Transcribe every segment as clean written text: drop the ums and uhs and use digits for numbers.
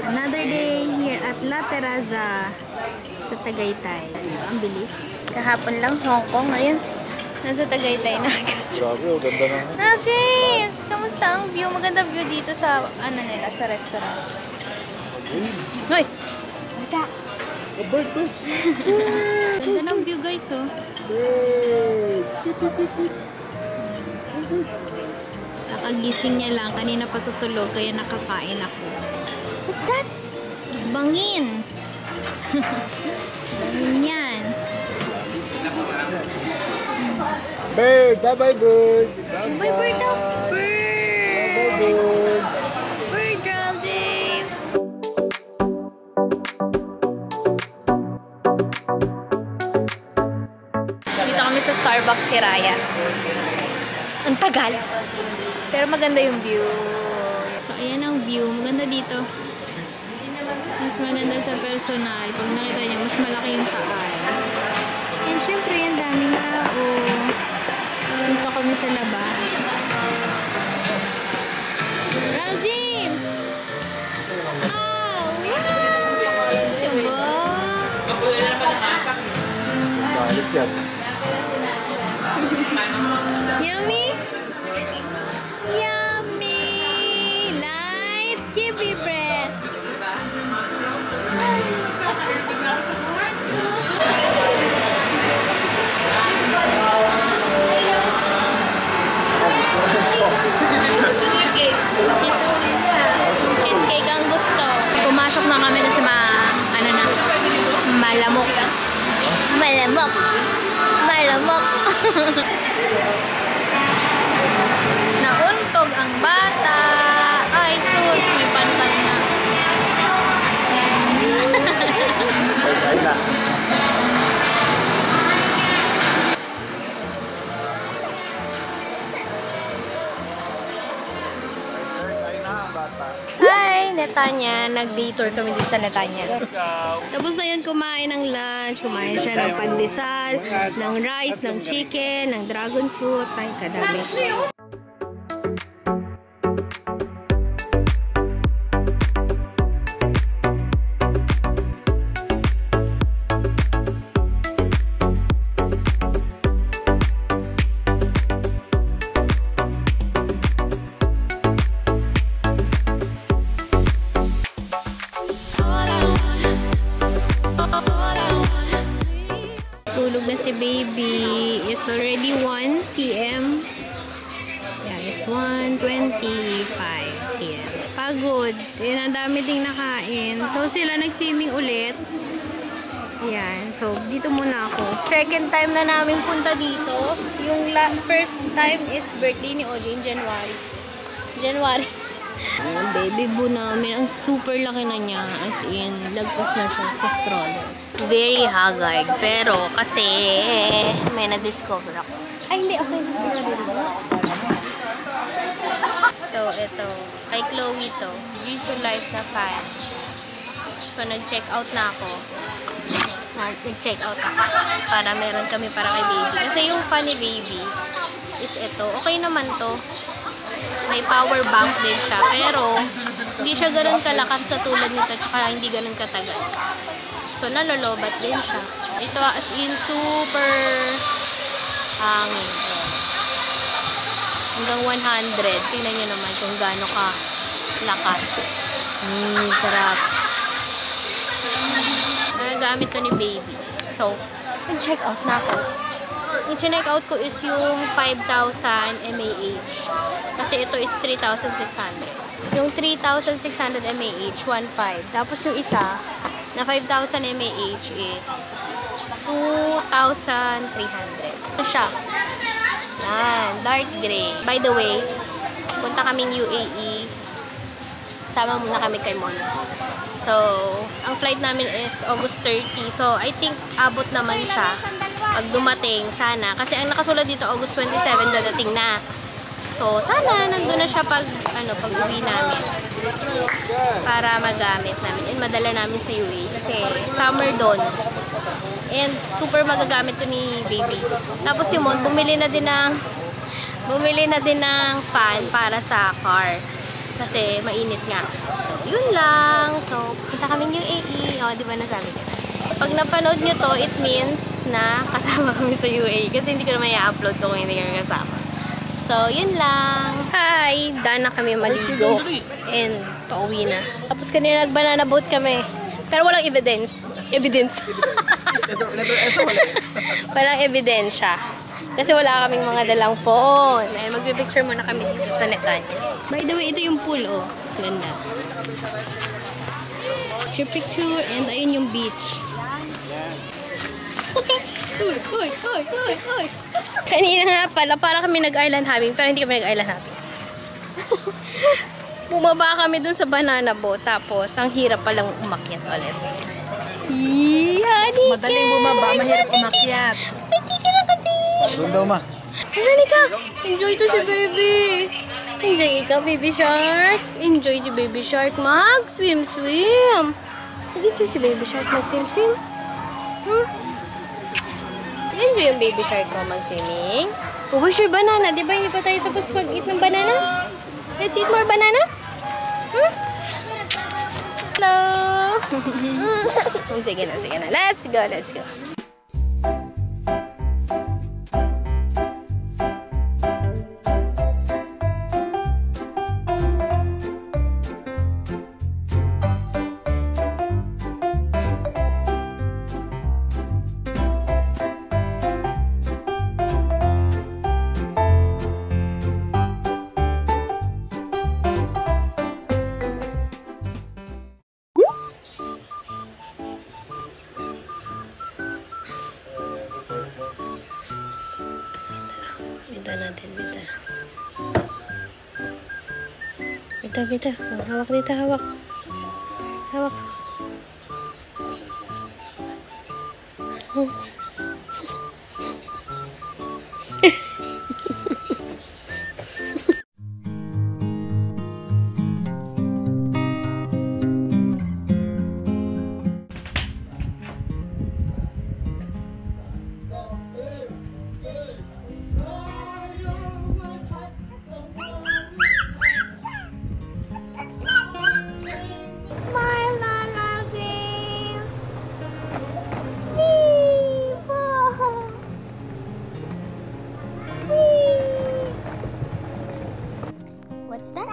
Another day here at La Terraza sa Tagaytay. Ang bilis. Kahapon lang Hong Kong. Ngayon, nasa Tagaytay na agad. Grabe, ganda na. James! Kamusta ang view? Maganda view dito sa, ano nila, sa restaurant. Hoy! Bata! A bird, bird! Ganda ng view, guys, oh. Nakagising niya lang. Kanina patutulog, kaya nakakain ako. What's that? Bangin! Bangin yan. Bird! Bye-bye, bird! Bye, bird daw! Bird! Bye-bye, bird! Bird, girl, James! Dito kami sa Starbucks Hiraya. Ang tagal! Pero maganda yung view. So, ayan ang view. Maganda dito. Mas maganda sa personal. Pag nakita niyo, mas malaki yung taal. And syempre, ang daming tao. Dito kami sa labas. Ral James! Oh! Wow! Diba? Galit yan. Yummy? Yummy! Light kiwi bread! Cheesecake ang gusto. Pumasok na kami kasi malamok. Malamok. Malamok. Nauntog ang bata. Ay, sus. May pantay na. Ay na. Hi, Netanya. Nag-day tour kami dito sa Netanya. Tapos na yun, kumain ng lunch. Kumain siya ng pandesal, ng rice, ng chicken, ng dragon fruit. Ay, kadami. Tulog na si baby. It's already 1 p.m. Yeah, it's 1:25 p.m. Pagod. Yan, ang dami ding nakain. So, sila nag-swimming ulit. Yan. So, dito muna ako. Second time na namin punta dito. Yung first time is birthday ni OJ in January. Ayan, baby boo namin. Ang super laki na niya. As in, lagpas na siya sa stroller. Very haggard. Pero, kasi, may na-discover ako. Ay, hindi. Okay na. So, ito. Kay Chloe to. Use Life na fan. So, nag-check out na ako. Nag-check out ako. Para meron kami para kay baby. Kasi yung fan ni baby is ito. Okay naman to. May power bank din siya. Pero, hindi siya ganun kalakas katulad nito. Tsaka hindi ganun katagal. So, nalolobat din siya. Ito as in super hangin. Hanggang 100. Tingnan nyo naman kung gaano ka lakas. Sarap. Gamit to ni baby. So, nag-check out na ako. Yung check out ko is yung 5,000 mAh. Kasi ito is 3,600. Yung 3,600 mAh, 1.5. Tapos yung isa, na 5,000 mAh is 2,300. Ito siya. Yan, dark gray. By the way, punta kaming UAE. Sama muna kami kay Mon. So, ang flight namin is August 30. So, I think abot naman siya pag dumating, sana. Kasi ang nakasulat dito, August 27 dadating na. So, sana nandun na siya pag uwi namin. Para magamit namin. And madala namin sa UAE. Kasi summer doon. And super magagamit to ni baby. Tapos si Mon, bumili na din ng fan para sa car. Kasi mainit nga. So, yun lang. So, na kaming UAE. O, di ba nasabi ko? Pag napanood nyo to, it means na kasama kami sa UAE. Kasi hindi ko naman i-upload to kung hindi kami kasama. So, yun lang. Hi! Daan na kami maligo. And, pauwi na. Tapos kanina nag-banana boat kami. Pero walang evidence. Evidence. Letter S wala. Walang ebidensya. Kasi wala kaming mga dalang phone. Ayun, magpipicture muna kami dito sa Netanya. By the way, ito yung pool, oh. Ganda. Picture, and ayun yung beach. Uy. Kanina nga pala, para kami nag-island hopping, pero hindi kami nag-island hopping. Bumaba kami dun sa banana boat, tapos ang hirap palang umakyat ulit. Honey, madaling bumaba, mahirap umakyat. Patigil ako din. Doon daw, ma. Nasaan ka? Enjoy to si baby. Enjoy ikaw, baby shark. Enjoy si baby shark mag-swim. Enjoy si baby shark mag-swim. Enjoy yung baby shark ko mag-swimming. Oh, where's your banana? Di ba hindi pa tayo tapos mag-eat ng banana? Let's eat more banana? Hello! Sige na. Let's go. Bita. Hawak dito, hawak. What's that?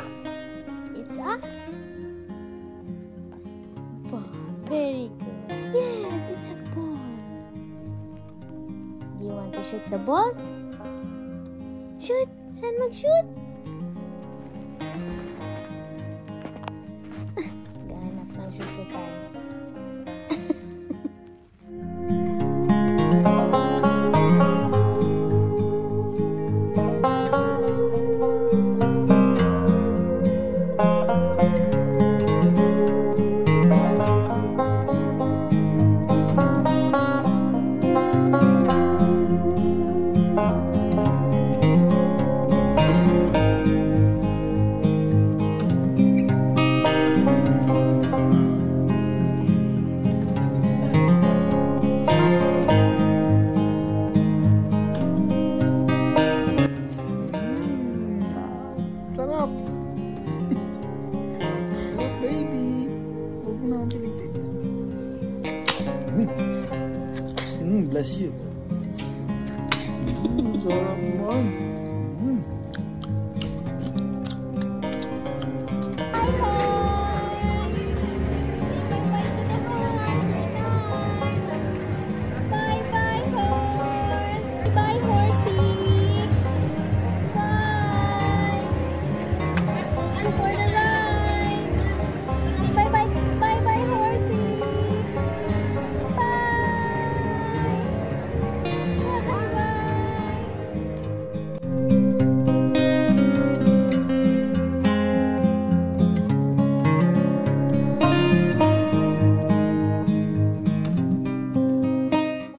It's a ball. Very good. Yes, it's a ball. Do you want to shoot the ball? Shoot! Saan mag-shoot? Gahanap ng susutan. Sarap. Sarap, baby. Huwag mo na akong pilitin. Bless you. Sarap mo.